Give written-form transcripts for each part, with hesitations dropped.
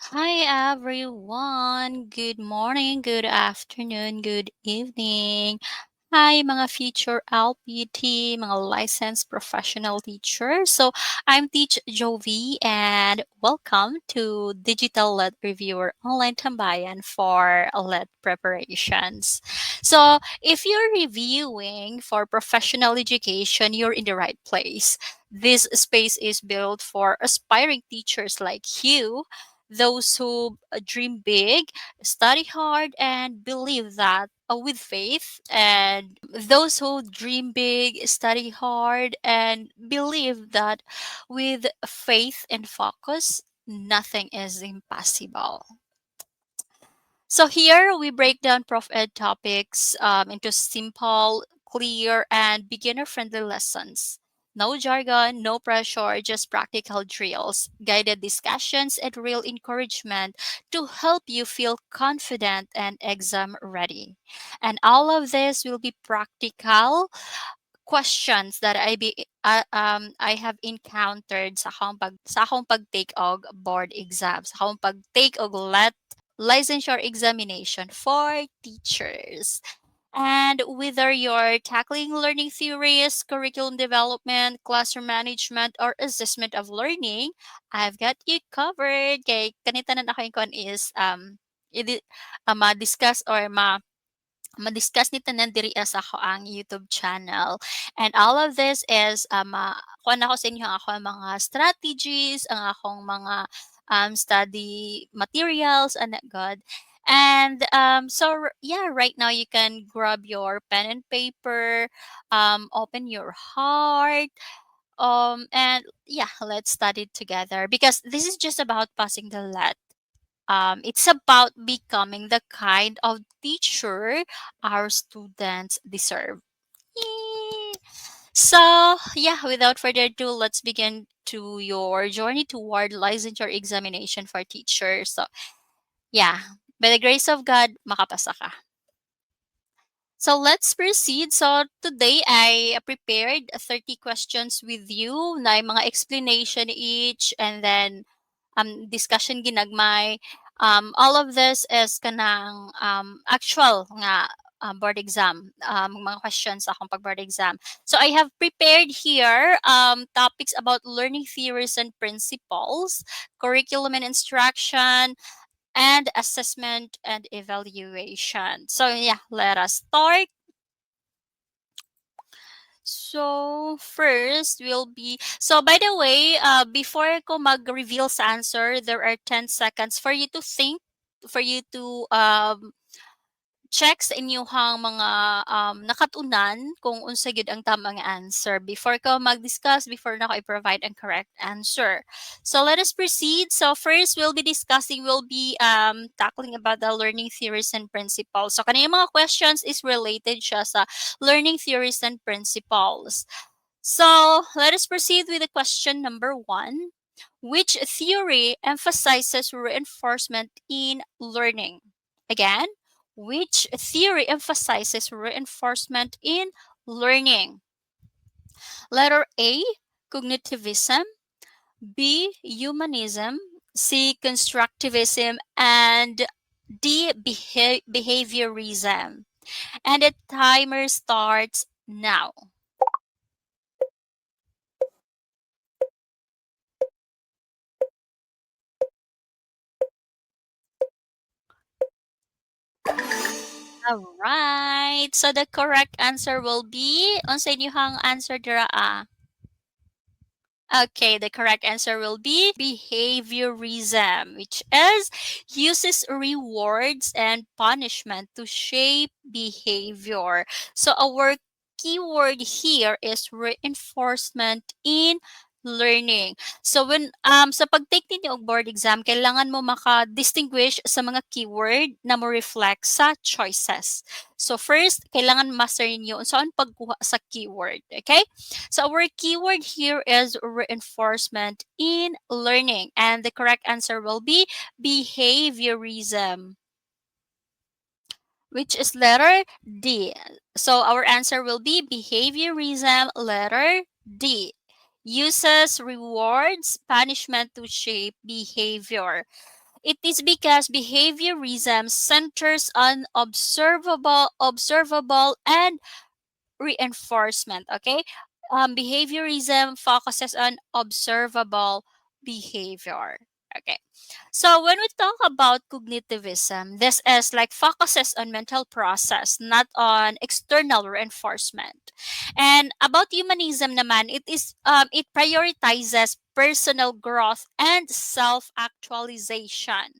Hi everyone! Good morning, good afternoon, good evening. Hi mga future LPT, mga licensed professional teachers. So I'm Teach Jove and welcome to Digital Lead Reviewer Online Tambayan for lead preparations. So if you're reviewing for professional education, you're in the right place. This space is built for aspiring teachers like you, those who dream big, study hard, and believe that with faith, and those who dream big, study hard, and believe that with faith and focus, nothing is impossible. So here we break down ProfEd topics into simple, clear, and beginner-friendly lessons. No jargon, no pressure, just practical drills, guided discussions, and real encouragement to help you feel confident and exam ready. And all of this will be practical questions that I have encountered sa akong pag-take og board exams, sa akong pag-take og licensure examination for teachers. And whether you're tackling learning theories, curriculum development, classroom management, or assessment of learning, I've got you covered. Kay kanita na ako yung kon is ma-discuss or ma-discuss ni tanan diri sa ako ang YouTube channel. And all of this is kuha na ko sa inyo ang akong mga strategies, ang akong mga study materials, and God. And yeah, right now you can grab your pen and paper, open your heart, and yeah, let's study together because this is just about passing the let. It's about becoming the kind of teacher our students deserve. Yay! So, yeah, without further ado, let's begin to your journey toward licensure examination for teachers. So, yeah, by the grace of God, makapasa ka. So let's proceed. So today I prepared 30 questions with you na mga explanation each, and then discussion ginagmay. All of this is kanang actual nga board exam, mga questions sa akong pag-board exam. So I have prepared here topics about learning theories and principles, curriculum and instruction, and assessment and evaluation. So yeah, let us start. So first will be, so by the way, before ko mag-reveal sa answer, there are 10 seconds for you to think, for you to check sa inyong mga nakatunan kung unsa gyud ang tamang answer before ko mag-discuss, before na ko i-provide ang correct answer. So let us proceed. So first we'll be tackling about the learning theories and principles. So kaniyang mga questions is related siya sa learning theories and principles. So let us proceed with the question number 1. Which theory emphasizes reinforcement in learning? Again, which theory emphasizes reinforcement in learning? Letter A, cognitivism, B, humanism, C, constructivism, and D, behaviorism. And the timer starts now. All right. So the correct answer will be, unsa inyong answer dira ah? Okay, the correct answer will be behaviorism, which is uses rewards and punishment to shape behavior. So our keyword here is reinforcement in learning. So when sa pag-take ninyo og board exam, kailangan mo maka-distinguish sa mga keyword na mo reflect sa choices. So first, kailangan master ninyo unsa ang pagkuha sa keyword, okay? So our keyword here is reinforcement in learning, and the correct answer will be behaviorism, which is letter D. So our answer will be behaviorism, letter D. Uses rewards, punishment to shape behavior. It is because behaviorism centers on observable and reinforcement. Okay, behaviorism focuses on observable behavior. Okay, so when we talk about cognitivism, this is like focuses on mental process, not on external reinforcement. And about humanism naman, it prioritizes personal growth and self actualization.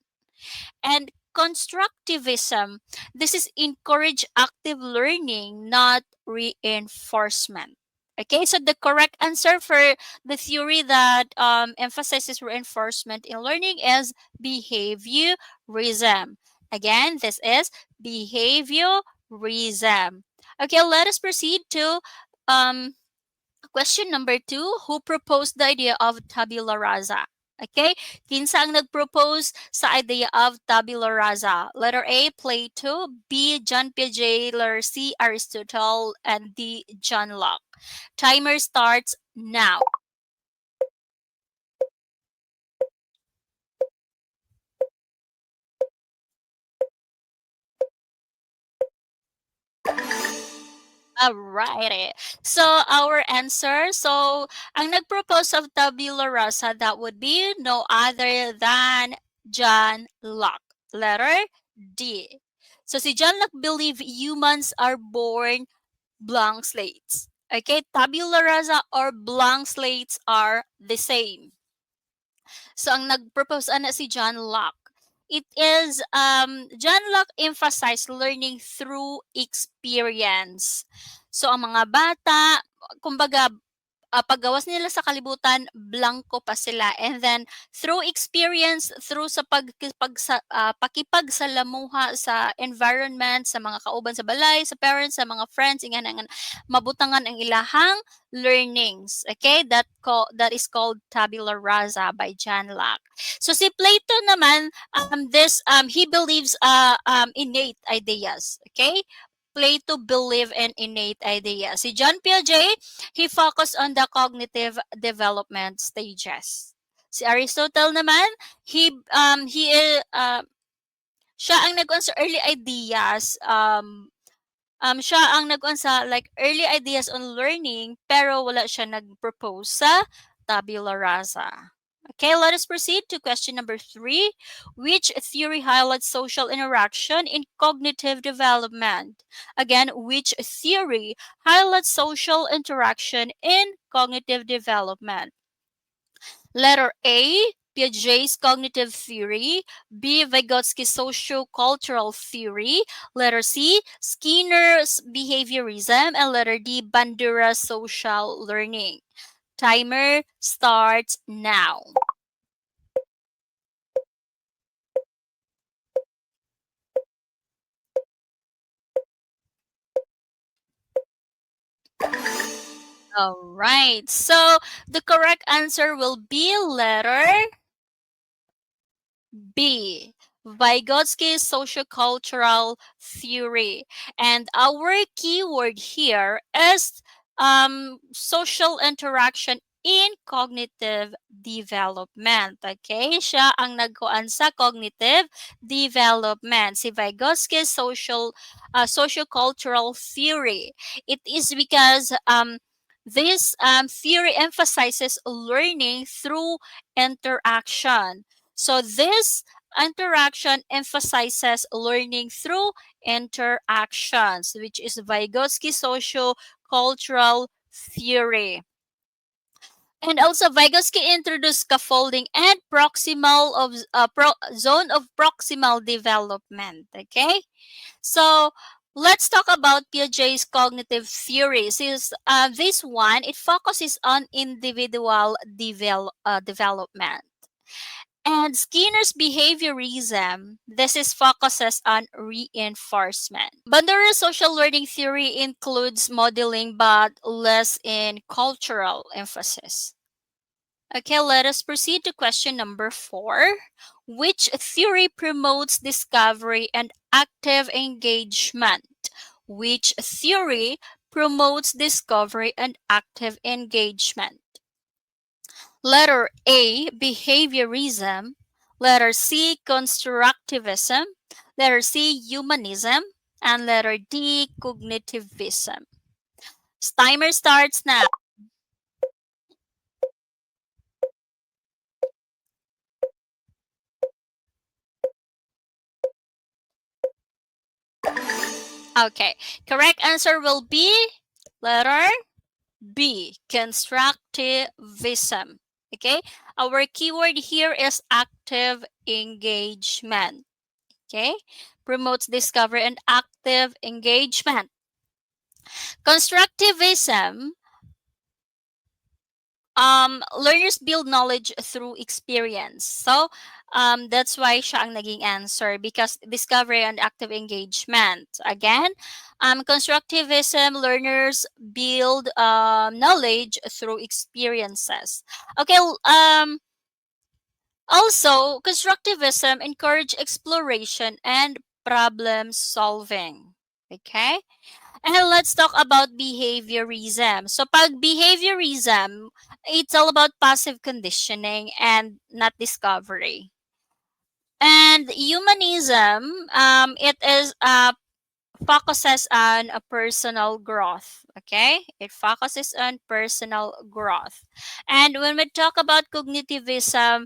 And constructivism, this is encourage active learning, not reinforcement. Okay, so the correct answer for the theory that emphasizes reinforcement in learning is behaviorism. Again, this is behaviorism. Okay, let us proceed to um, question number 2, who proposed the idea of tabula rasa? Okay, kinsa ang nag-propose sa idea of tabula rasa? Letter A, Plato, B, John Piaget, letter C, Aristotle, and D, John Locke. Timer starts now. Alrighty. So our answer, so ang nag-propose of tabula rasa, that would be no other than John Locke. Letter D. So si John Locke believed humans are born blank slates. Okay, tabula rasa or blank slates are the same. So ang nag-propose ana si John Locke. It is John Locke emphasized learning through experience. So ang mga bata, kumbaga paggawas nila sa kalibutan, blanco pa sila. And then, through experience, through sa pakipagsalamuha sa environment, sa mga kauban sa balay, sa parents, sa mga friends, ingan mabutangan ang ilahang learnings. Okay? That is called tabula rasa by John Locke. So si Plato naman, he believes innate ideas. Okay? Plato believe in innate ideas. Si John Piaget, he focused on the cognitive development stages. Si Aristotle naman, siya ang nag sa early ideas. Siya ang nag sa like early ideas on learning, pero wala siya nag-propose sa tabula rasa. Okay, let us proceed to question number 3. Which theory highlights social interaction in cognitive development? Again, which theory highlights social interaction in cognitive development? Letter A, Piaget's cognitive theory. B, Vygotsky's socio-cultural theory. Letter C, Skinner's behaviorism. And letter D, Bandura's social learning. Timer starts now. All right. So the correct answer will be letter B, Vygotsky's sociocultural theory. And our keyword here is social interaction in cognitive development. Okay? Siya ang nagkuan sa cognitive development. Si Vygotsky's sociocultural theory. It is because this theory emphasizes learning through interaction. So this interaction emphasizes learning through interactions, which is Vygotsky socio-cultural theory. And also Vygotsky introduced scaffolding and zone of proximal development. Okay, so let's talk about Piaget's cognitive theory. Since this one, it focuses on individual development. And Skinner's behaviorism, this is focuses on reinforcement. Bandura's social learning theory includes modeling but less in cultural emphasis. Okay, let us proceed to question number 4. Which theory promotes discovery and active engagement? Which theory promotes discovery and active engagement? Letter A, behaviorism. Letter C, constructivism. Letter C, humanism. And letter D, cognitivism. Timer starts now. Okay, correct answer will be letter B, constructivism. Okay, our keyword here is active engagement. Okay, promotes discovery and active engagement. Constructivism, learners build knowledge through experience. So, that's why siya ang naging answer, because discovery and active engagement. Again, constructivism, learners build knowledge through experiences. Okay, also, constructivism encourage exploration and problem solving. Okay? And let's talk about behaviorism. So, pag behaviorism, it's all about passive conditioning and not discovery. And humanism, it is focuses on a personal growth. Okay, it focuses on personal growth. And when we talk about cognitivism,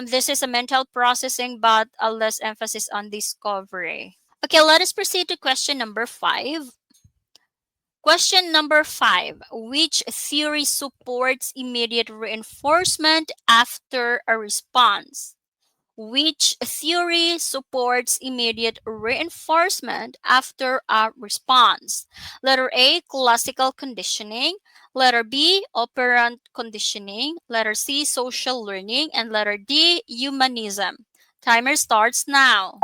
this is a mental processing, but a less emphasis on discovery. Okay, let us proceed to question number 5. Question number 5. Which theory supports immediate reinforcement after a response? Which theory supports immediate reinforcement after a response? Letter A, classical conditioning. Letter B, operant conditioning. Letter C, social learning. And letter D, humanism. Timer starts now.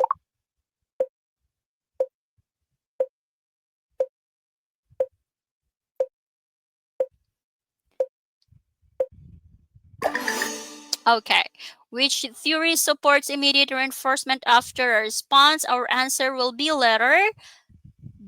Okay. Which theory supports immediate reinforcement after a response? Our answer will be letter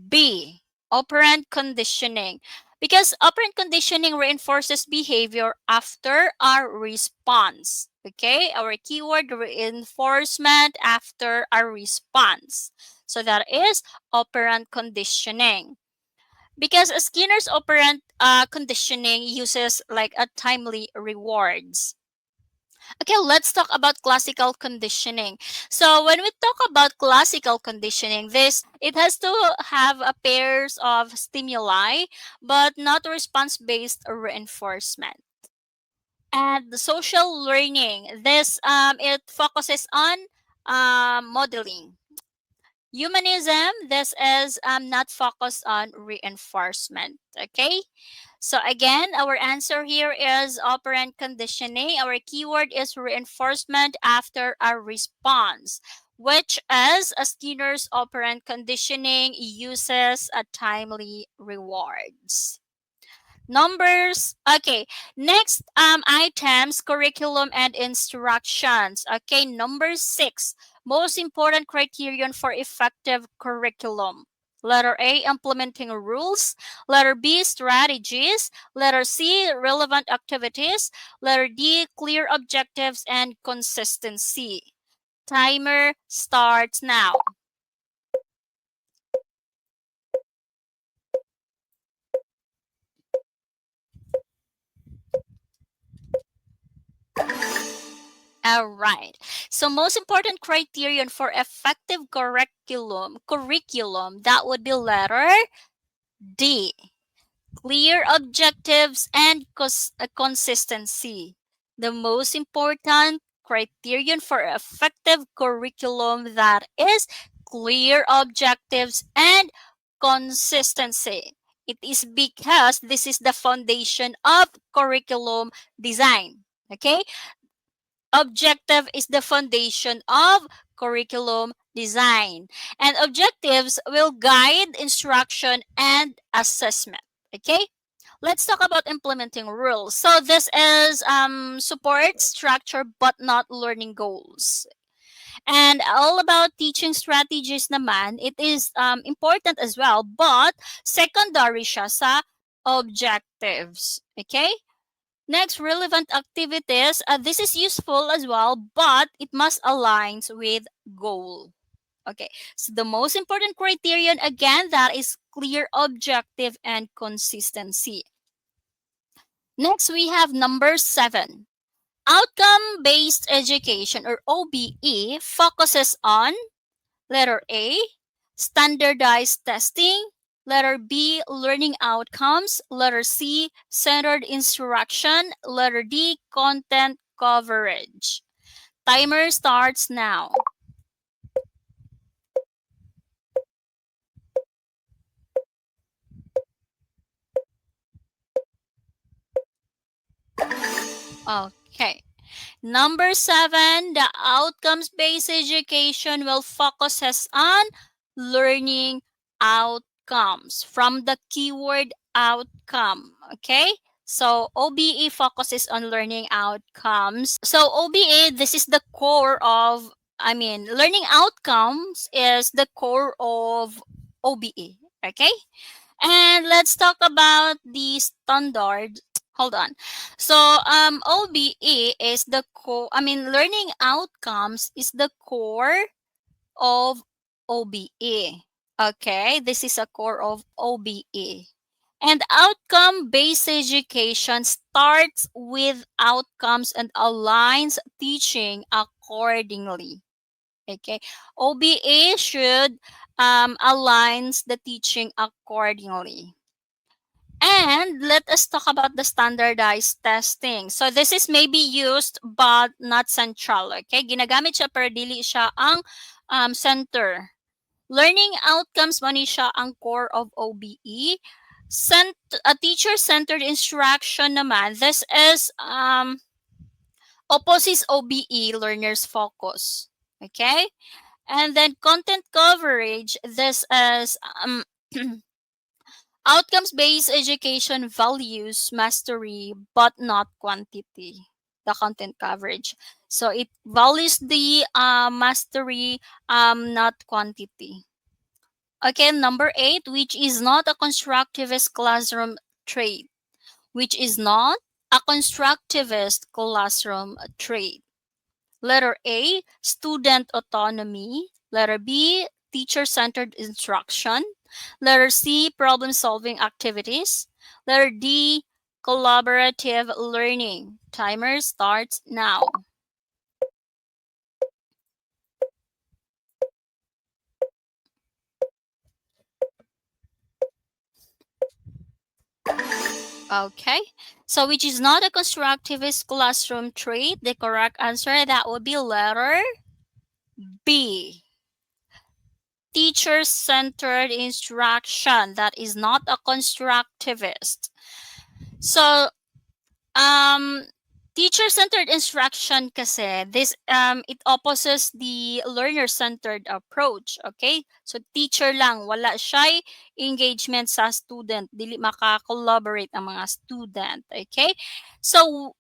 B, operant conditioning. Because operant conditioning reinforces behavior after a response. Okay, our keyword reinforcement after a response. So that is operant conditioning. Because Skinner's operant conditioning uses like a timely rewards. Okay, let's talk about classical conditioning. So when we talk about classical conditioning, this it has to have a pairs of stimuli, but not response-based reinforcement. And the social learning, this it focuses on modeling. Humanism, this is not focused on reinforcement. Okay. So again, our answer here is operant conditioning. Our keyword is reinforcement after a response, which as a Skinner's operant conditioning uses a timely rewards. Numbers. Okay. Next items, curriculum and instructions. Okay, number 6. Most important criterion for effective curriculum. Letter A, implementing rules. Letter B, strategies. Letter C, relevant activities. Letter D, clear objectives and consistency. Timer starts now. All right. So most important criterion for effective curriculum that would be letter D. Clear objectives and consistency. The most important criterion for effective curriculum that is clear objectives and consistency. It is because this is the foundation of curriculum design. Okay? Objective is the foundation of curriculum design, and objectives will guide instruction and assessment. Okay, let's talk about implementing rules. So this is support structure but not learning goals. And all about teaching strategies naman, it is important as well, but secondary siya sa objectives. Okay? Next, relevant activities. This is useful as well, but it must align with goal. Okay, so the most important criterion again, that is clear, objective, and consistency. Next, we have number 7. Outcome-based education, or OBE, focuses on letter A, standardized testing, letter B, learning outcomes, letter C, centered instruction, letter D, content coverage. Timer starts now. Okay. Number 7, the outcomes-based education will focuses on learning outcomes from the keyword outcome. Okay? So OBE focuses on learning outcomes. So OBE, this is the core of, learning outcomes is the core of OBE. Okay? And let's talk about the standard. Hold on. So OBE is the core, learning outcomes is the core of OBE. Okay, this is a core of OBE. And outcome based education starts with outcomes and aligns teaching accordingly. Okay, OBE should aligns the teaching accordingly. And let us talk about the standardized testing. So this is maybe used but not central. Okay, ginagamit siya pero dili siya ang center. Learning outcomes man siya ang core of OBE. A teacher-centered instruction naman, this is opposite OBE, learner's focus. Okay? And then content coverage, this is outcomes-based education values mastery but not quantity, the content coverage. So it values the mastery, not quantity. Okay, number 8, which is not a constructivist classroom trait. Which is not a constructivist classroom trait. Letter A, student autonomy. Letter B, teacher-centered instruction. Letter C, problem-solving activities. Letter D, collaborative learning. Timer starts now. Okay, so which is not a constructivist classroom trait? The correct answer, that would be letter B. Teacher-centered instruction, that is not a constructivist. So teacher-centered instruction kasi this it opposes the learner-centered approach. Okay, so teacher lang, wala siya engagement sa student, dili maka-collaborate ang mga student. Okay, so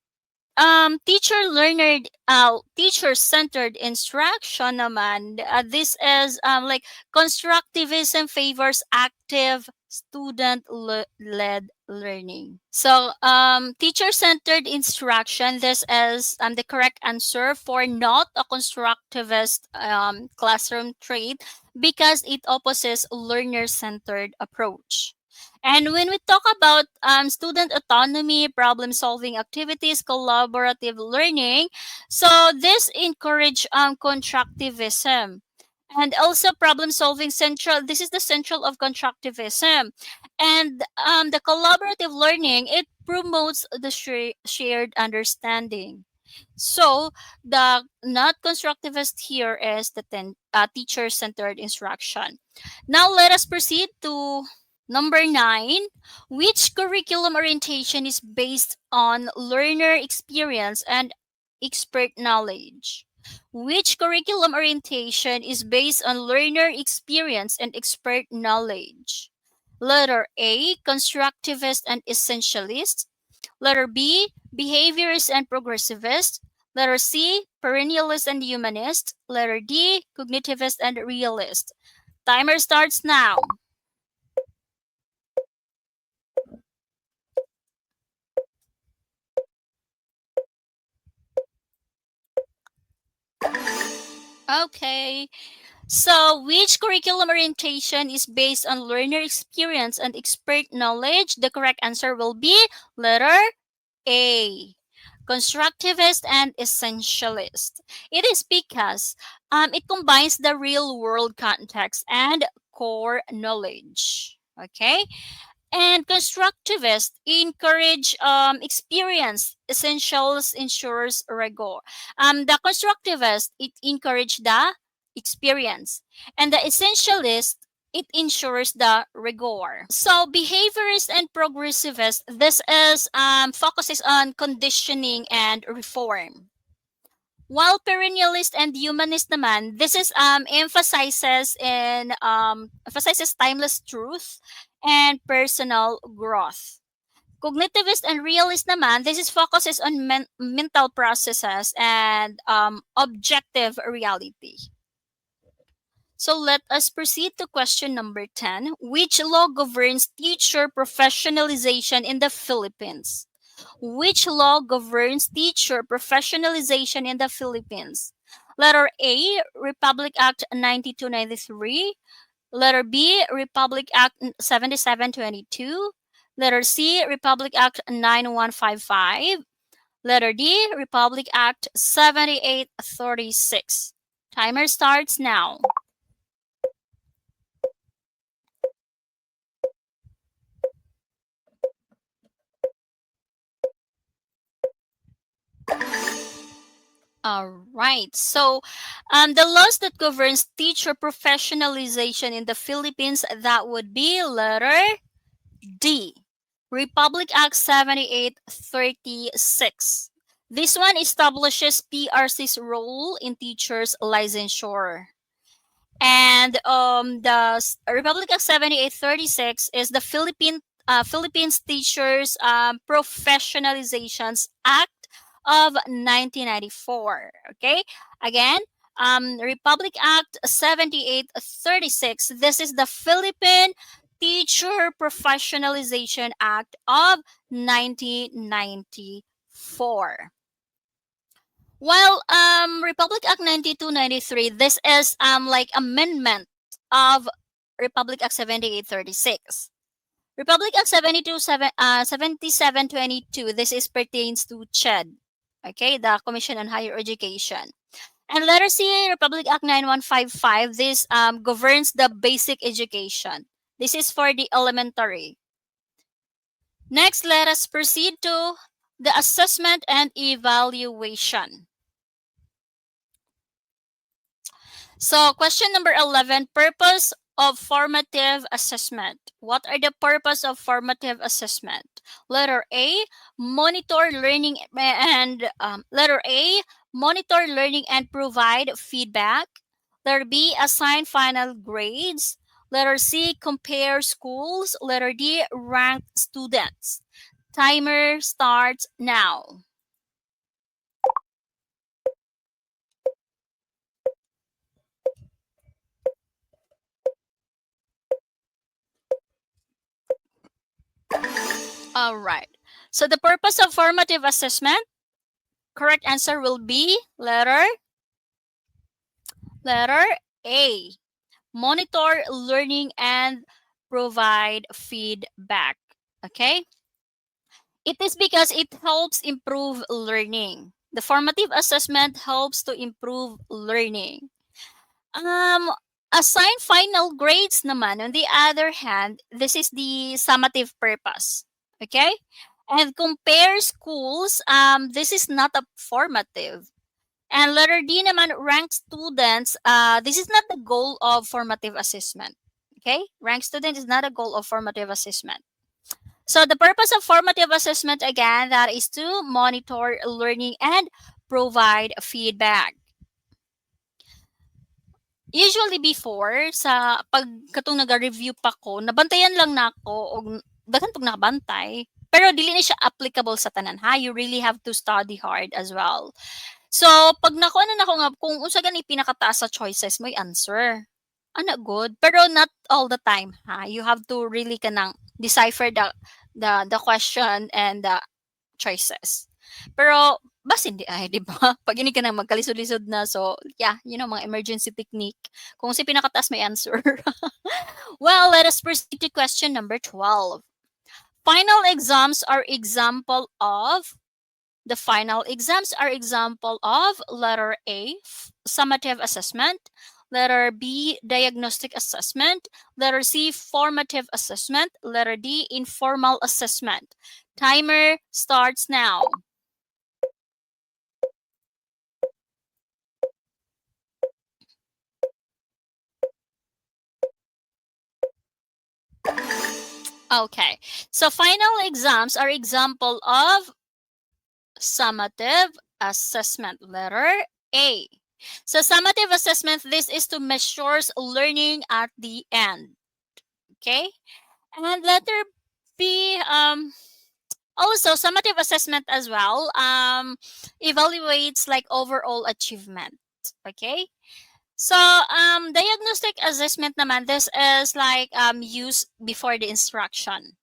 teacher-centered instruction naman, this is like constructivism favors active student-led learning. So teacher-centered instruction, this is the correct answer for not a constructivist classroom trait because it opposes learner-centered approach. And when we talk about student autonomy, problem solving activities, collaborative learning, so this encourage constructivism. And also problem solving central, this is the central of constructivism. And the collaborative learning, it promotes the shared understanding. So the not constructivist here is the teacher-centered instruction. Now let us proceed to number 9, which curriculum orientation is based on learner experience and expert knowledge? Which curriculum orientation is based on learner experience and expert knowledge? Letter A, constructivist and essentialist. Letter B, behaviorist and progressivist. Letter C, perennialist and humanist. Letter D, cognitivist and realist. Timer starts now. Okay. So, which curriculum orientation is based on learner experience and expert knowledge? The correct answer will be letter A. Constructivist and essentialist. It is because it combines the real world context and core knowledge. Okay? And constructivists encourage experience. Essentials ensures rigor. The constructivist it encourage the experience, and the essentialist it ensures the rigor. So behaviorist and progressivist, this is focuses on conditioning and reform. While perennialist and humanist naman, this is emphasizes timeless truth and personal growth. Cognitivist and realist naman, this is focuses on mental processes and objective reality. So let us proceed to question number 10. Which law governs teacher professionalization in the Philippines? Which law governs teacher professionalization in the Philippines? Letter A, Republic Act 9293. Letter B, Republic Act 7722. Letter C, Republic Act 9155. Letter D, Republic Act 7836. Timer starts now. All right. So, the laws that governs teacher professionalization in the Philippines, that would be letter D, Republic Act 7836. This one establishes PRC's role in teachers' licensure. And Republic Act 7836 is the Philippines Teachers Professionalizations Act of 1994. Okay, again, Republic Act 7836. This is the Philippine Teacher Professionalization Act of 1994. While Republic Act 9293, this is like amendment of Republic Act 7836. Republic Act 7722, this is pertains to CHED. Okay, the Commission on Higher Education. And letter C, Republic Act 9155, this governs the basic education. This is for the elementary. Next, let us proceed to the assessment and evaluation. So, question number 11, purpose of formative assessment. What are the purpose of formative assessment? Letter A, monitor learning and monitor learning and provide feedback. Letter B, assign final grades. Letter C, compare schools. Letter D, rank students. Timer starts now. All right. So the purpose of formative assessment, correct answer will be letter A. Monitor learning and provide feedback. Okay? It is because it helps improve learning. The formative assessment helps to improve learning. Um Assign final grades naman, on the other hand, this is the summative purpose. Okay? And compare schools, this is not a formative. And letter D naman, rank students, this is not the goal of formative assessment. Okay? Rank student is not a goal of formative assessment. So the purpose of formative assessment, again, that is to monitor learning and provide feedback. Usually before, sa pag katong naga-review pa ko, nabantayan lang nako og daghan pag nakabantay. Pero dili na siya applicable sa tanan ha. You really have to study hard as well. So, pag nakuha na nako nga kung unsa gani pinakataas sa choices mo answer. Ana good, pero not all the time ha. You have to really kanang decipher the question and the choices. Pero Bas hindi ay, 'di ba? 'Pag hindi ka na magkalisod-lisod na, so yeah, mga emergency technique. Kung si pinakataas may answer. Well, let us proceed to question number 12. Final exams are example of The final exams are example of letter A, summative assessment, letter B, diagnostic assessment, letter C, formative assessment, letter D, informal assessment. Timer starts now. Okay, so final exams are example of summative assessment, letter A. So summative assessment, this is to measures learning at the end. Okay, and letter B, also summative assessment as well, evaluates like overall achievement. Okay, so diagnostic assessment naman, this is like used before the instruction.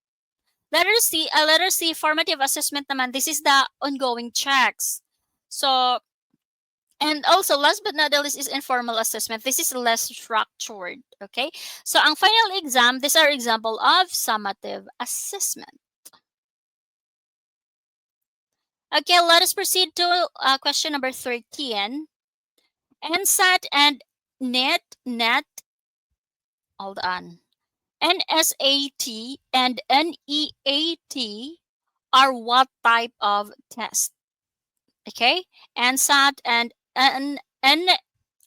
Letter C, formative assessment naman, this is the ongoing checks. So, and also last but not the least is informal assessment. This is less structured. Okay, so ang final exam, these are example of summative assessment. Okay, let us proceed to question number 13. NSAT and net, hold on. NSAT and NEAT are what type of test? Okay, NSAT and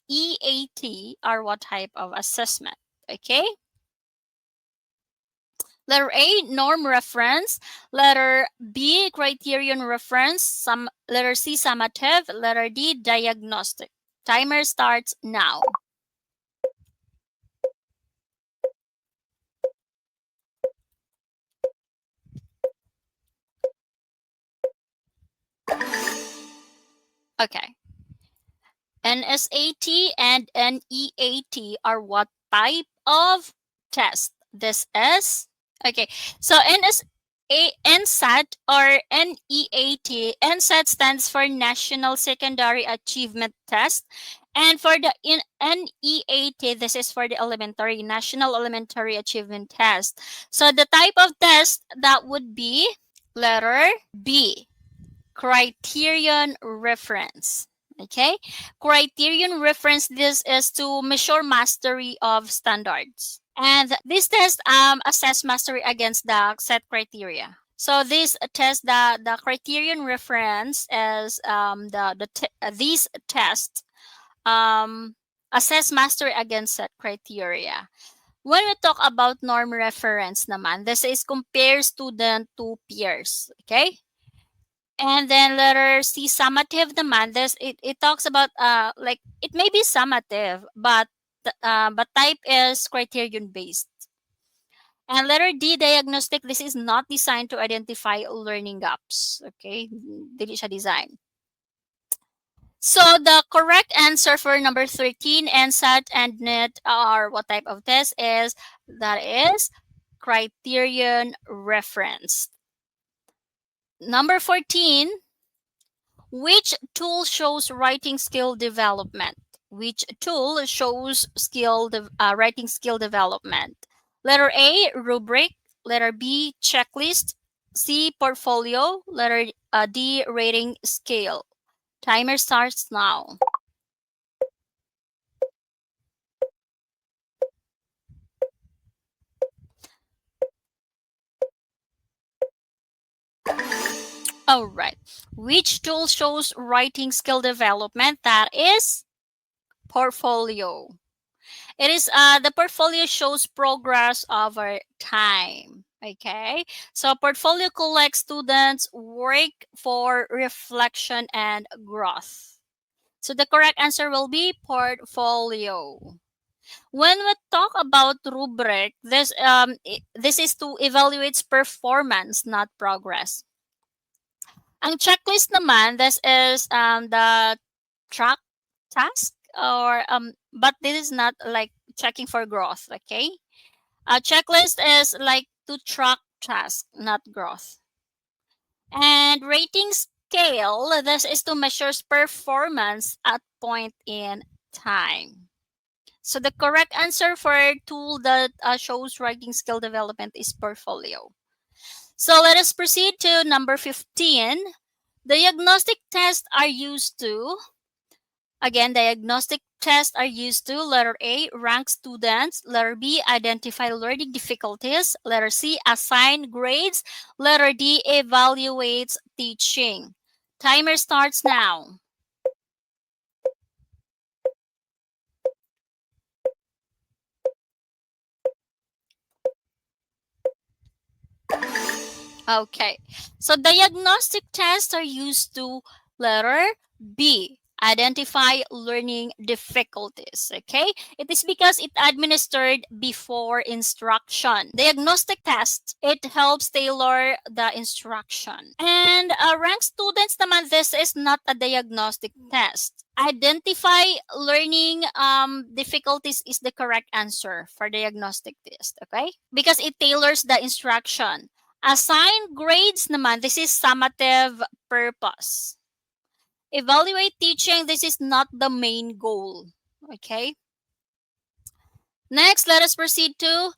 NEAT are what type of assessment? Okay, letter A, norm reference. Letter B, criterion reference. Letter C, summative. Letter D, diagnostic. Timer starts now. Okay. NSAT and NEAT are what type of test? This is okay. So NSAT or NEAT. NSAT stands for National Secondary Achievement Test. And for the NEAT, this is for the National Elementary Achievement Test. So the type of test that would be letter B, criterion reference. Okay, criterion reference, this is to measure mastery of standards, and this test assess mastery against the set criteria. So this test, the criterion reference is these tests assess mastery against set criteria. When we talk about norm reference naman, this is compare student to peers. Okay, and then letter C, summative naman, it talks about like it may be summative, but type is criterion based. And letter D, diagnostic, this is not designed to identify learning gaps. Okay, dili siya design. So the correct answer for number 13, NSAT and NET are what type of test is? That is criterion reference. Number 14, which tool shows writing skill development? Which tool shows writing skill development? Letter A, rubric. Letter B, checklist. C, portfolio. Letter D, rating scale. Timer starts now. All right. Which tool shows writing skill development? That is portfolio. It is the portfolio shows progress over time. Okay, so portfolio collects students' work for reflection and growth. So the correct answer will be portfolio. When we talk about rubric, this is to evaluate performance, not progress. Ang checklist naman, this is the track task, or but this is not like checking for growth. Okay, a checklist is like to track task, not growth. And rating scale. This is to measure performance at point in time. So the correct answer for a tool that shows writing skill development is portfolio. So let us proceed to number 15. Diagnostic tests are used to, again, diagnostic tests are used to, letter A, rank students, letter B, identify learning difficulties, letter C, assign grades, letter D, evaluates teaching. Timer starts now. Okay, so diagnostic tests are used to, letter B, identify learning difficulties. Okay, it is because it administered before instruction. Diagnostic test, it helps tailor the instruction. And rank students naman, this is not a diagnostic test. Identify learning difficulties is the correct answer for diagnostic test. Okay, because it tailors the instruction. Assign grades naman, this is summative purpose. Evaluate teaching, this is not the main goal. Okay? Next, let us proceed to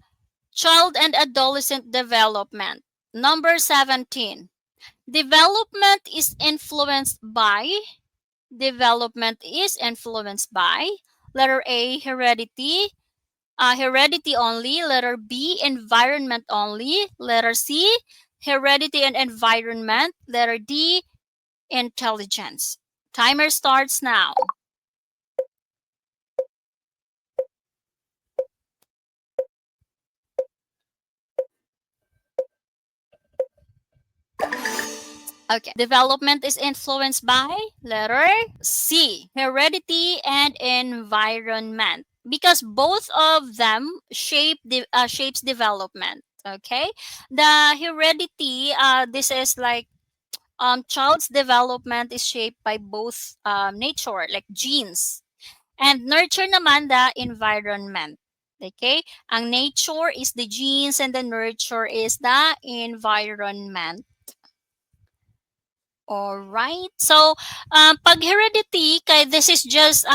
child and adolescent development. Number 17. Development is influenced by, development is influenced by, letter A, heredity, heredity only. Letter B, environment only. Letter C, heredity and environment. Letter D, intelligence. Timer starts now. Okay. Development is influenced by, letter C, heredity and environment. Because both of them shapes development. Okay. The heredity, this is like child's development is shaped by both nature, like genes, and nurture naman the environment. Okay? Ang nature is the genes and the nurture is the environment. All right. So, pag heredity, kay this is just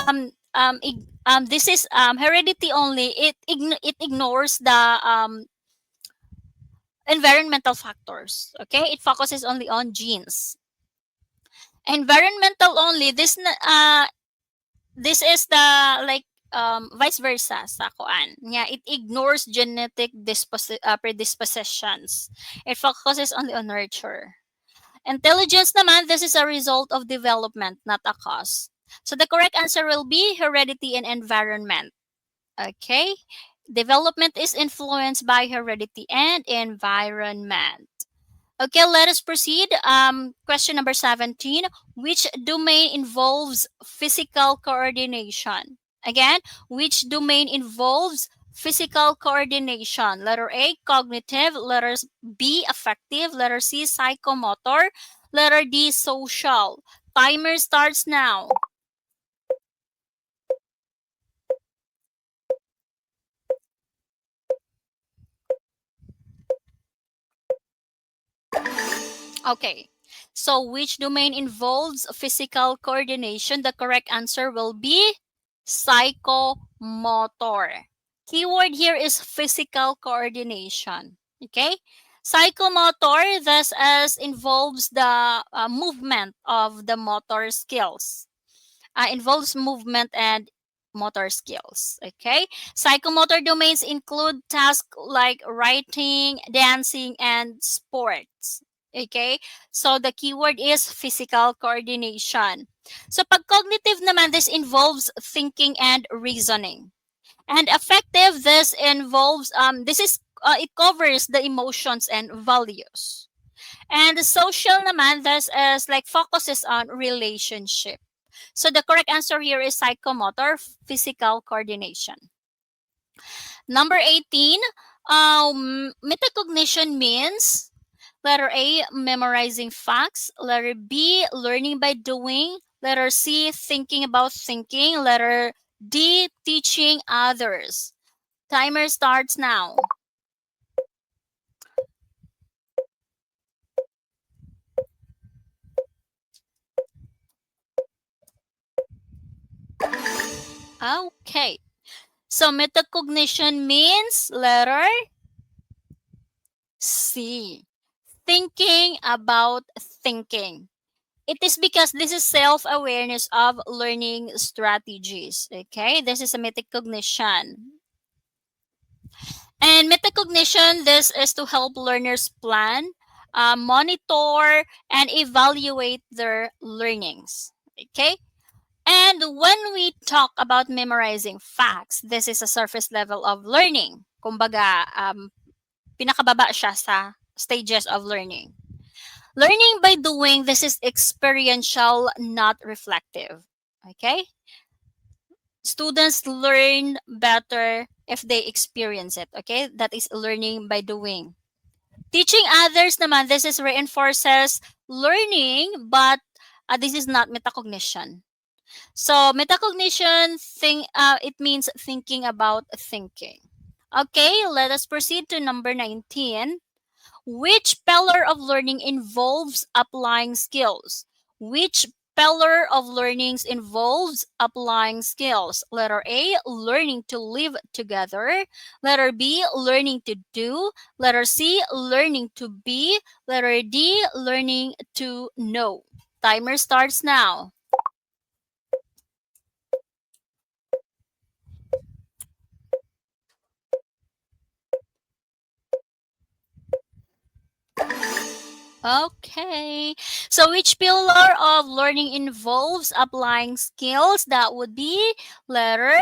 this is heredity only. It ignores the environmental factors. Okay? It focuses only on genes. Environmental only, this is the like vice versa sa kuan. Yeah, it ignores genetic predispositions. It focuses only on nurture. Intelligence naman, this is a result of development, not a cause. So the correct answer will be heredity and environment. Okay? Development is influenced by heredity and environment. Okay, let us proceed. Question number 17. Which domain involves physical coordination? Again, which domain involves physical coordination? Letter A, cognitive. Letter B, affective. Letter C, psychomotor. Letter D, social. Timer starts now. Okay. So which domain involves physical coordination? The correct answer will be psychomotor. Keyword here is physical coordination. Okay? Psychomotor thus as involves the movement of the motor skills. Involves movement and motor skills. Okay? Psychomotor domains include tasks like writing, dancing, and sports. Okay? So the keyword is physical coordination. So pag cognitive naman, this involves thinking and reasoning. And affective, this involves it covers the emotions and values. And the social naman, this is like focuses on relationship. So the correct answer here is psychomotor, physical coordination. Number 18, metacognition means, letter A, memorizing facts. Letter B, learning by doing. Letter C, thinking about thinking. Letter D, teaching others. Timer starts now. Okay. So metacognition means letter C. Thinking about thinking. It is because this is self-awareness of learning strategies. Okay, this is a metacognition. And metacognition, this is to help learners plan, monitor, and evaluate their learnings. Okay, and when we talk about memorizing facts, this is a surface level of learning. Kumbaga, pinakababa siya sa stages of learning. Learning by doing, this is experiential, not reflective. Okay? Students learn better if they experience it. Okay? That is learning by doing. Teaching others naman, this is reinforces learning, but this is not metacognition. So metacognition it means thinking about thinking. Okay, let us proceed to number 19. Which pillar of learning involves applying skills? Which pillar of learnings involves applying skills? Letter A, learning to live together. Letter B, learning to do. Letter C, learning to be. Letter D, learning to know. Timer starts now. Okay. So which pillar of learning involves applying skills? That would be letter.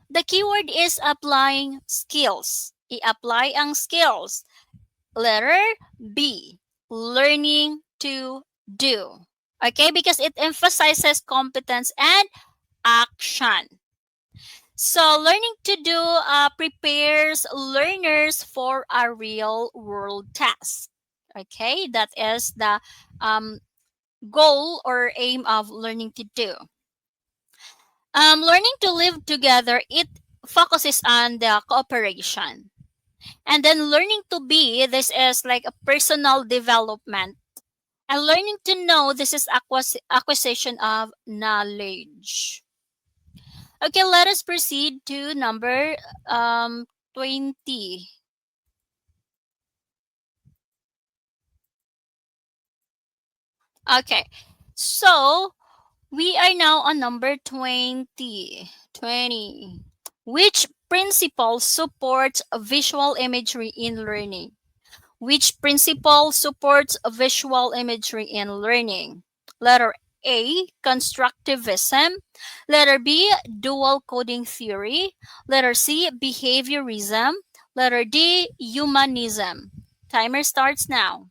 The keyword is applying skills. I-apply ang skills. Letter B. Learning to do. Okay? Because it emphasizes competence and action. So learning to do prepares learners for a real world task. Okay? That is the um, goal or aim of learning to do. Learning to live together, it focuses on the cooperation. And then learning to be, this is like a personal development. And learning to know, this is acquisition of knowledge. Okay, let us proceed to number 20. Okay, so we are now on number 20. 20. Which principle supports visual imagery in learning? Which principle supports visual imagery in learning? Letter A, constructivism. Letter B, dual coding theory. Letter C, behaviorism. Letter D, humanism. Timer starts now.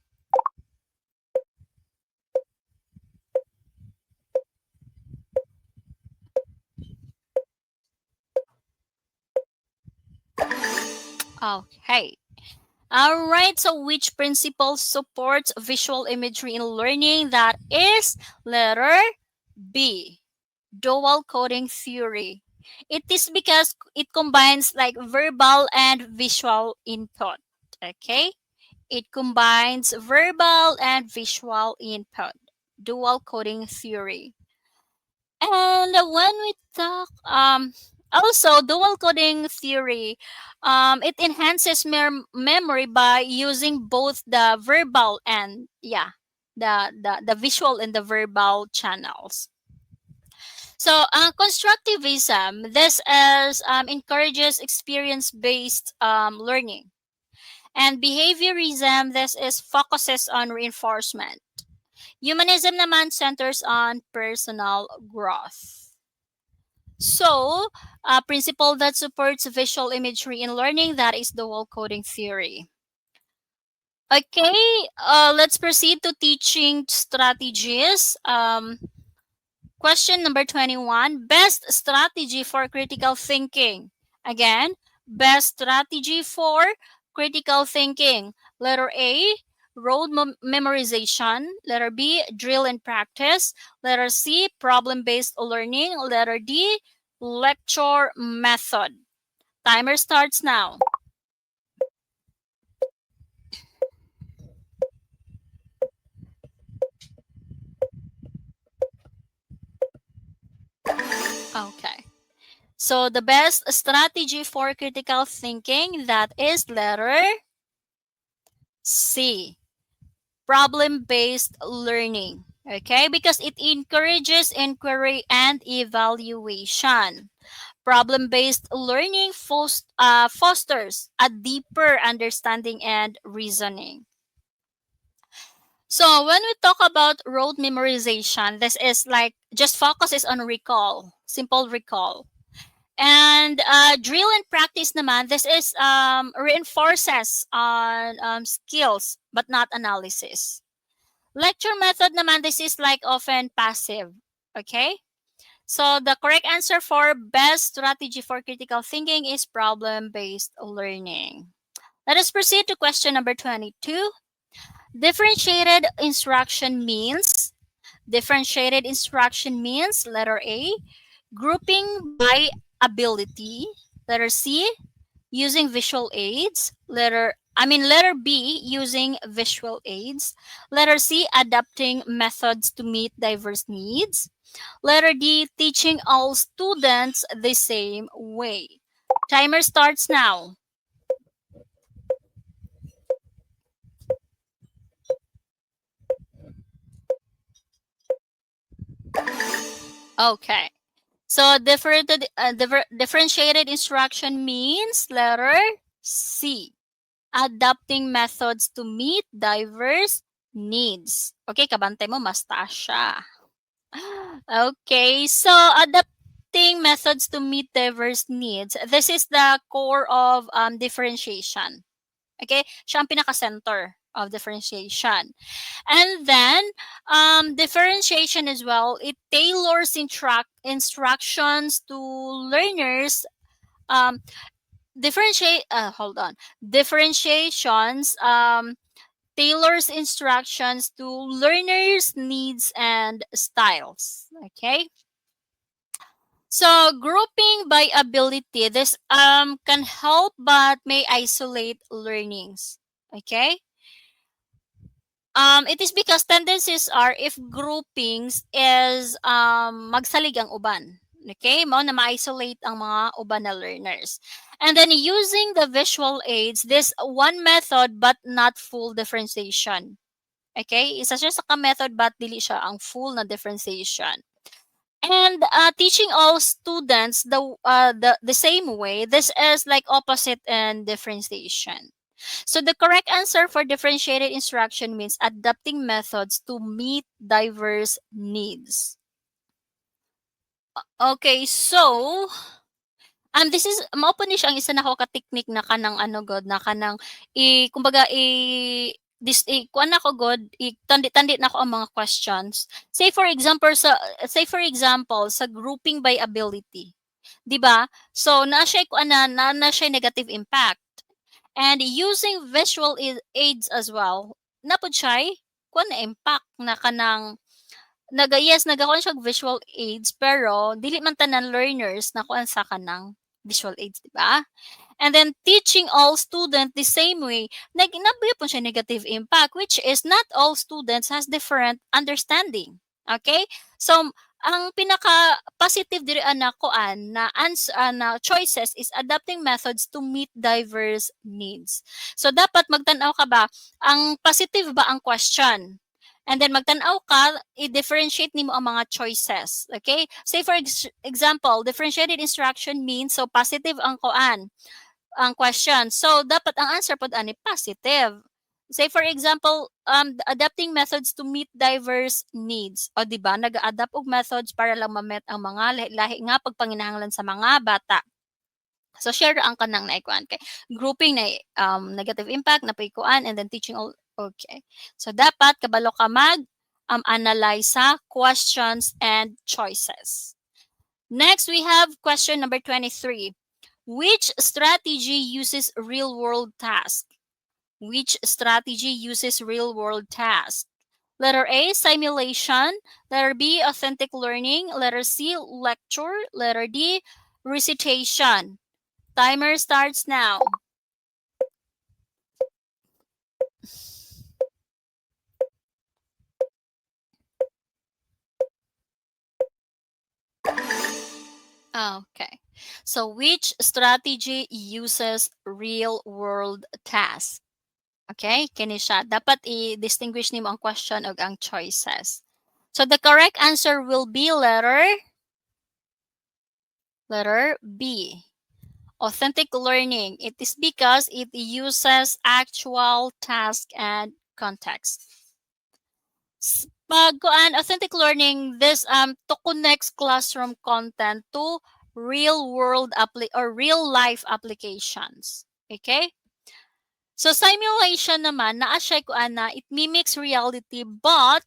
Okay. All right, so which principle supports visual imagery in learning? That is letter B, dual coding theory. It is because it combines like verbal and visual input. Okay? It combines verbal and visual input. Dual coding theory. And when we talk also dual coding theory, it enhances memory by using both the verbal and the visual and the verbal channels. So constructivism, this is encourages experience-based learning, and behaviorism, this is focuses on reinforcement. Humanism naman centers on personal growth. So, a principle that supports visual imagery in learning, that is dual coding theory. Okay, let's proceed to teaching strategies. Question number 21. Best strategy for critical thinking. Again, best strategy for critical thinking. Letter A, road memorization. Letter B, drill and practice. Letter C, problem-based learning. Letter D, lecture method. Timer starts now. Okay. So the best strategy for critical thinking, that is letter C, problem-based learning. Okay, because it encourages inquiry and evaluation. Problem-based learning fosters a deeper understanding and reasoning. So when we talk about rote memorization, this is like just focuses on recall, simple recall. And drill and practice naman, this is reinforces on skills but not analysis. Lecture method naman, this is like often passive. Okay? So the correct answer for best strategy for critical thinking is problem-based learning. Let us proceed to question number 22. Differentiated instruction means. Differentiated instruction means letter A, grouping by ability. Letter C, using visual aids. Letter B, using visual aids. Letter C, adapting methods to meet diverse needs. Letter D, teaching all students the same way. Timer starts now. Okay. So differentiated instruction means letter C, adapting methods to meet diverse needs. Okay, kabantay mo, mas taas siya. Okay, so adapting methods to meet diverse needs. This is the core of differentiation. Okay, siya ang pinaka-center of differentiation. And then, differentiation as well, it tailors instructions to learners. Um, hold on. Differentiations tailors instructions to learners' needs and styles. Okay. So grouping by ability, this can help but may isolate learnings. Okay. It is because tendencies are if groupings is magsalig ang uban. Okay, mao na ma-isolate ang mga uban na learners. And then using the visual aids, this one method but not full differentiation. Okay, isa siya sa ka-method but dili siya ang full na differentiation. And teaching all students the same way, this is like opposite and differentiation. So the correct answer for differentiated instruction means adapting methods to meet diverse needs. Okay, so this is mao po ni siya ang isa nako ka technique na kanang ano god na kanang kumbaga kuan na ko god tandi-tandi na ko ang mga questions. Say for example sa grouping by ability. 'Di ba? So na siya kuan na siya negative impact. And using visual aids as well, napod siya kuan na impact na kanang nagakuan siya og visual aids pero dili man tanan learners na kuan sa kanang visual aids, di ba? And then teaching all students the same way, nabuya po siya negative impact, which is not all students has different understanding. Okay? So, ang pinaka positive diri na kuan na choices is adapting methods to meet diverse needs. So dapat magtan-aw ka ba ang positive ba ang question? And then magtan-aw ka, i-differentiate nimo ang mga choices. Okay? Say for example, differentiated instruction means so positive ang kuan ang question. So, dapat ang answer pod ani positive. Say for example, adapting methods to meet diverse needs. O di ba, nag-adapt og methods para lang ma-met ang mga lahi-lahi nga pagpanginahanglan sa mga bata. So, share ang kanang naikuan kay grouping na negative impact na paikuan and then teaching all. Okay. So, dapat kabalo ka mag analyze sa questions and choices. Next, we have question number 23. Which strategy uses real-world task? Which strategy uses real-world task? Letter A, simulation. Letter B, authentic learning. Letter C, lecture. Letter D, recitation. Timer starts now. Okay. So which strategy uses real-world tasks? Okay, kini siya. Dapat i-distinguish nimo ang question ug ang choices. So the correct answer will be letter B. Authentic learning. It is because it uses actual task and context. Pag authentic learning, this to connect classroom content to real world or real life applications. Okay? So simulation naman naa siya na it mimics reality but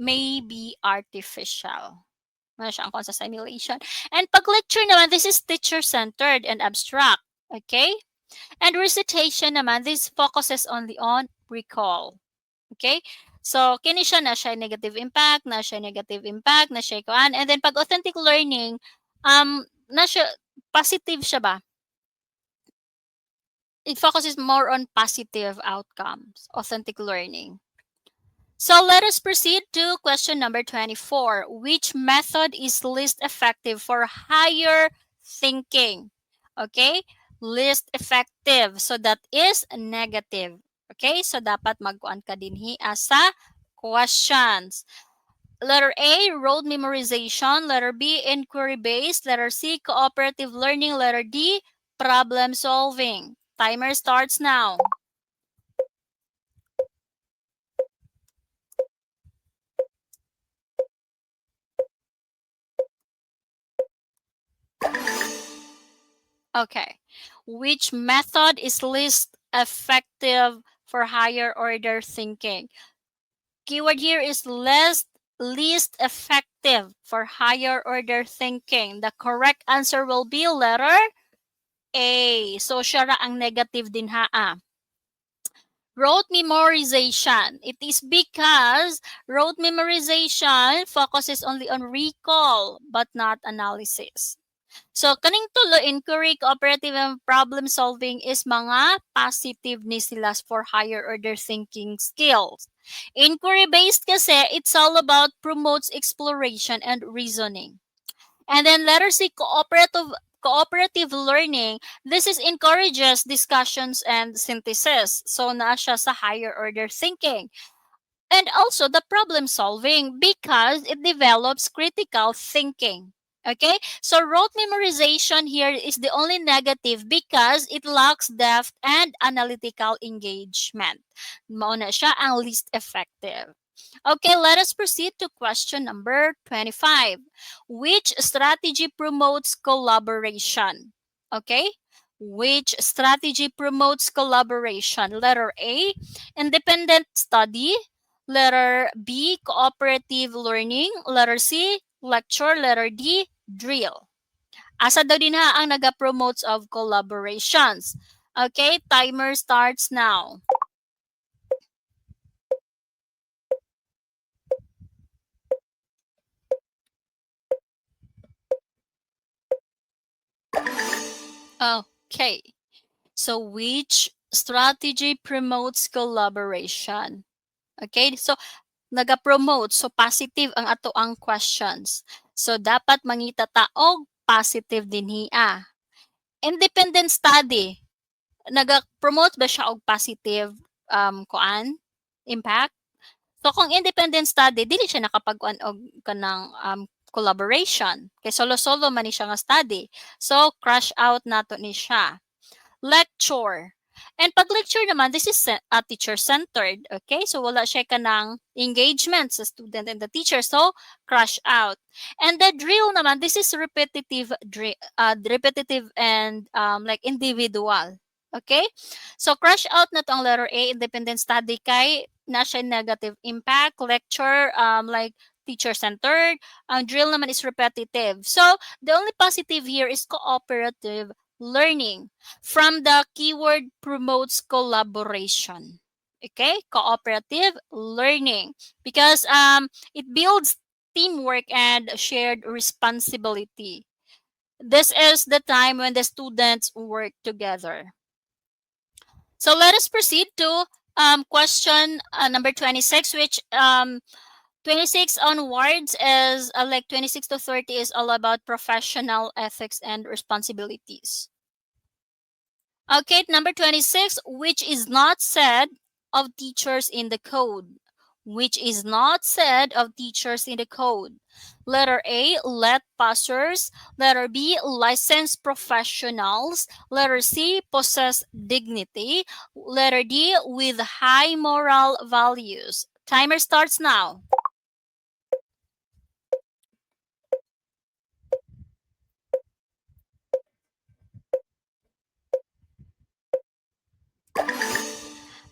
may be artificial. Ano siya ang concept sa simulation. And pag lecture naman, this is teacher-centered and abstract. Okay? And recitation naman, this focuses only on recall. Okay? So, kini siya na siya negative impact, na siya negative impact, na siya kuan. And then pag authentic learning, na siya positive siya ba? It focuses more on positive outcomes, authentic learning. So let us proceed to question number 24. Which method is least effective for higher thinking? Okay? Least effective. So that is negative. Okay? So dapat magkuan ka dinhi asa questions. Letter A, rote memorization. Letter B, inquiry-based. Letter C, cooperative learning. Letter D, problem solving. Timer starts now. Okay. Which method is least effective for higher order thinking? Keyword here is least effective for higher order thinking. The correct answer will be letter A. So siya ra ang negative din ha. Rote memorization. It is because rote memorization focuses only on recall but not analysis. So, kaning tulo, inquiry, cooperative, and problem solving is mga positive ni sila for higher order thinking skills. Inquiry-based kasi, it's all about promotes exploration and reasoning. And then letter C, cooperative learning. This is encourages discussions and synthesis. So, naa siya sa higher order thinking. And also the problem solving because it develops critical thinking. Okay? So rote memorization here is the only negative because it lacks depth and analytical engagement. Mao na siya ang least effective. Okay, let us proceed to question number 25. Which strategy promotes collaboration? Okay? Which strategy promotes collaboration? Letter A, independent study. Letter B, cooperative learning. Letter C, lecture. Letter D, drill. Asa daw din ha ang naga-promotes of collaborations. Okay, timer starts now. Okay. So which strategy promotes collaboration? Okay, so naga-promote. So positive ang ato ang questions. So dapat mangita ta og positive din hiya. Independent study. Naga-promote ba siya og positive kuan impact? So kung independent study, dili siya nakapag-kuan og kanang collaboration. Kay solo-solo man ni siya nga study. So crush out nato ni siya. Lecture. And pag lecture naman, this is teacher-centered. Okay? So wala siya kanang engagement sa student and the teacher. So crush out. And the drill naman, this is repetitive and like individual. Okay? So crush out na to ang letter A, independent study kay na siya negative impact. Lecture, like teacher-centered. Ang drill naman is repetitive. So the only positive here is cooperative learning. From the keyword promotes collaboration. Okay, cooperative learning because it builds teamwork and shared responsibility. This is the time when the students work together. So let us proceed to question number 26, which 26 onwards is like 26 to 30 is all about professional ethics and responsibilities. Okay, number 26, which is not said of teachers in the code. Which is not said of teachers in the code. Letter A, let passers. Letter B, licensed professionals. Letter C, possess dignity. Letter D, with high moral values. Timer starts now.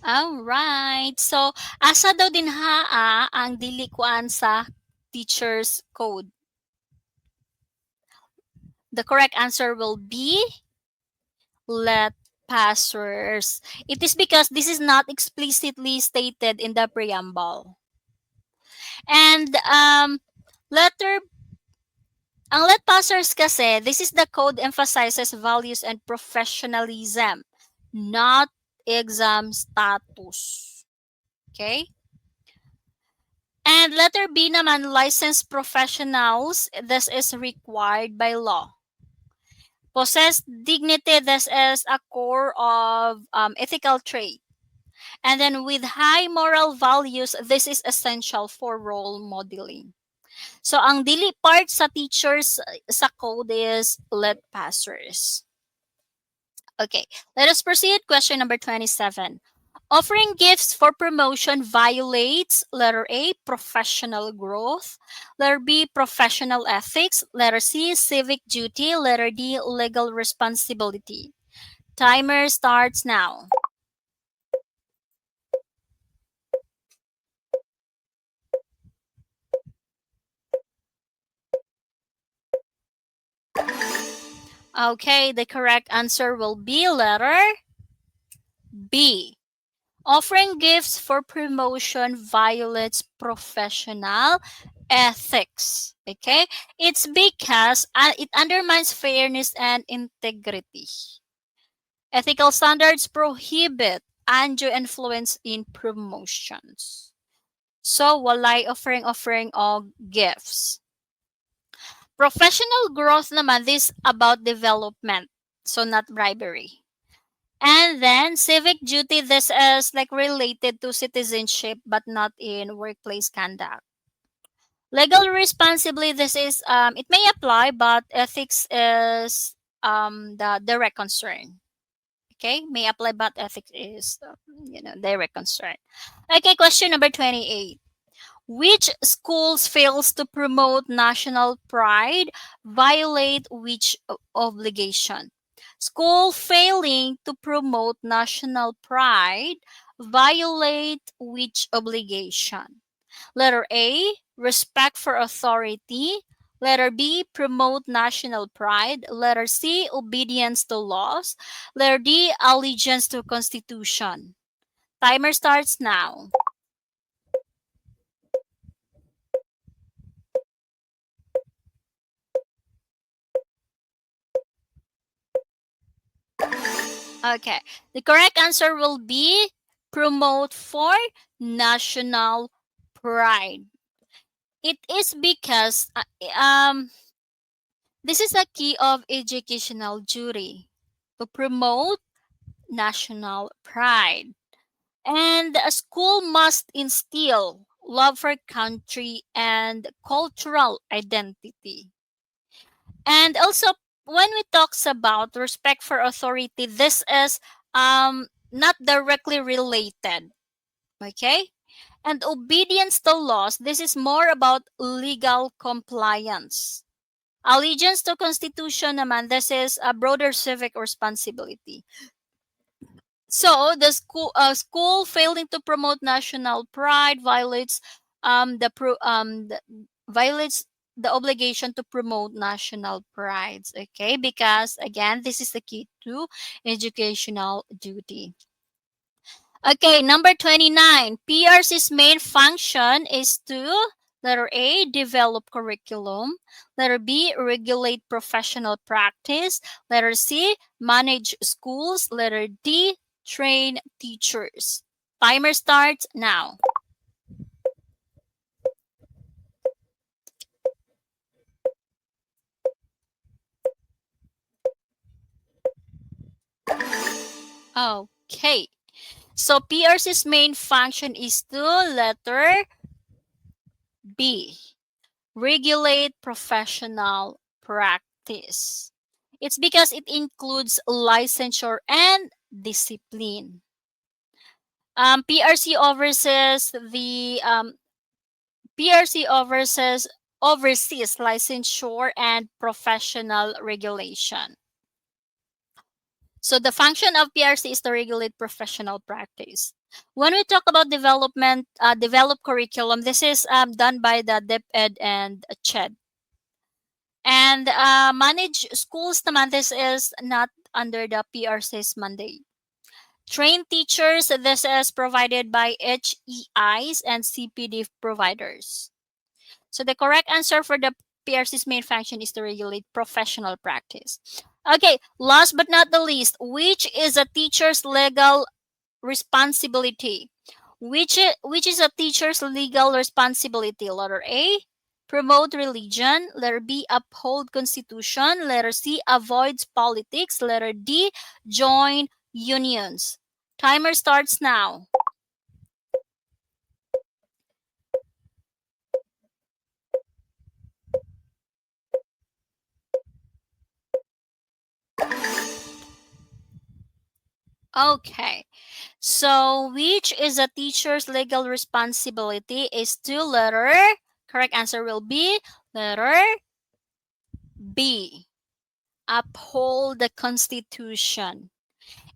Alright. So, asa daw din haa ang dili kuan sa teacher's code? The correct answer will be let passers. It is because this is not explicitly stated in the preamble. And letter ang let passers kasi, this is the code emphasizes values and professionalism, not exam status. Okay? And letter B naman, licensed professionals, this is required by law. Possess dignity, this is a core of ethical trait. And then with high moral values, this is essential for role modeling. So ang dili part sa teachers sa code is let passers. Okay, let us proceed. Question number 27. Offering gifts for promotion violates letter A, professional growth, letter B, professional ethics, letter C, civic duty, letter D, legal responsibility. Timer starts now. Okay, the correct answer will be letter B. Offering gifts for promotion violates professional ethics. Okay? It's because it undermines fairness and integrity. Ethical standards prohibit undue influence in promotions. So, walay offering og gifts. Professional growth naman, this about development. So, not bribery. And then civic duty, this is like related to citizenship but not in workplace conduct. Legal responsibly, this is it may apply but ethics is the direct concern. Okay, may apply but ethics is direct concern. Okay, question number 28. Which schools fails to promote national pride violate which obligation? School failing to promote national pride violate which obligation? Letter A, respect for authority. Letter B, promote national pride. Letter C, obedience to laws. Letter D, allegiance to constitution. Timer starts now. Okay. The correct answer will be promote for national pride. It is because this is a key of educational duty to promote national pride. And a school must instill love for country and cultural identity. And also, when we talks about respect for authority, this is not directly related. Okay? And obedience to laws, this is more about legal compliance. Allegiance to constitution naman, this is a broader civic responsibility. So the school failing to promote national pride violates violates the obligation to promote national prides. Okay, because again, this is the key to educational duty. Okay, number 29. PRC's main function is to letter A, develop curriculum. Letter B, regulate professional practice. Letter C, manage schools. Letter D, train teachers. Timer starts now. Okay. So PRC's main function is to letter B. Regulate professional practice. It's because it includes licensure and discipline. PRC oversees oversees licensure and professional regulation. So the function of PRC is to regulate professional practice. When we talk about develop curriculum, this is done by the DepEd and CHED. And manage schools naman, this is not under the PRC's mandate. Train teachers, this is provided by HEIs and CPD providers. So the correct answer for the PRC's main function is to regulate professional practice. Okay, last but not the least, which is a teacher's legal responsibility? Which is a teacher's legal responsibility? Letter A, promote religion. Letter B, uphold constitution. Letter C, avoid politics. Letter D, join unions. Timer starts now. Okay. So, which is a teacher's legal responsibility is to letter. Correct answer will be letter B. Uphold the Constitution.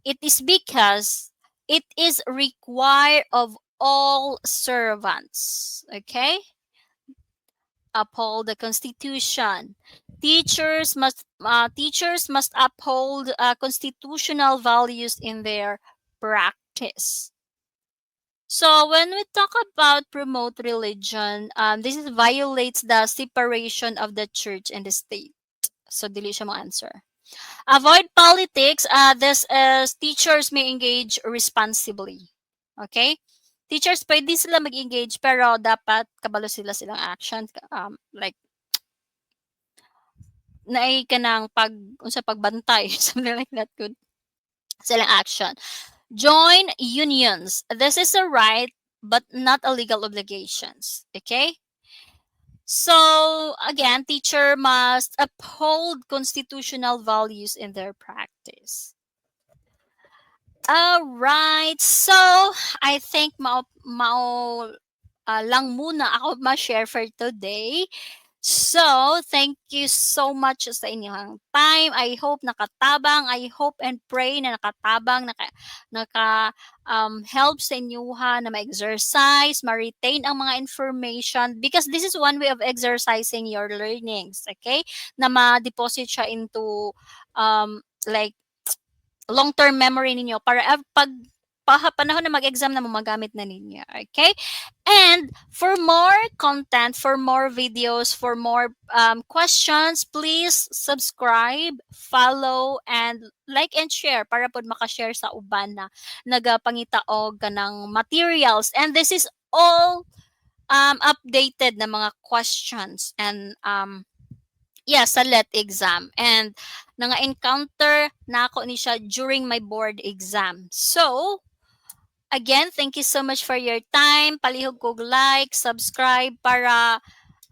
It is because it is required of all servants. Okay? Uphold the Constitution. Teachers must uphold constitutional values in their practice. So when we talk about promote religion, this is violates the separation of the church and the state. So dili siya mo answer. Avoid politics. This is teachers may engage responsibly. Okay? Teachers pwede sila mag-engage pero dapat kabalo sila silang action, like naay ka ng pagbantay something like that, good silang action. Join unions. This is a right but not a legal obligations. Okay? So again, teacher must uphold constitutional values in their practice. All right. So I think lang muna ako ma-share for today. So, thank you so much sa inyong time. I hope nakatabang. I hope and pray na nakatabang, help sa inyuha na ma-exercise, ma-retain ang mga information because this is one way of exercising your learnings, okay? Na ma-deposit siya into like long-term memory ninyo para panahon na mag-exam na magamit na ninyo. Okay? And for more content, for more videos, for more questions, please subscribe, follow, and like and share para pod makashare sa uban na nagapangitaog kanang materials. And this is all updated na mga questions and sa LET exam. And encounter na ako ni siya during my board exam. So, again, thank you so much for your time. Palihog kog like, subscribe para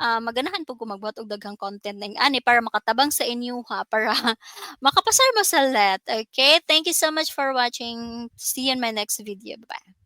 maganahan po ko magbuhat og daghang content ning ani para makatabang sa inyo ha para makapasar mo sa LET. Okay? Thank you so much for watching. See you in my next video. Bye.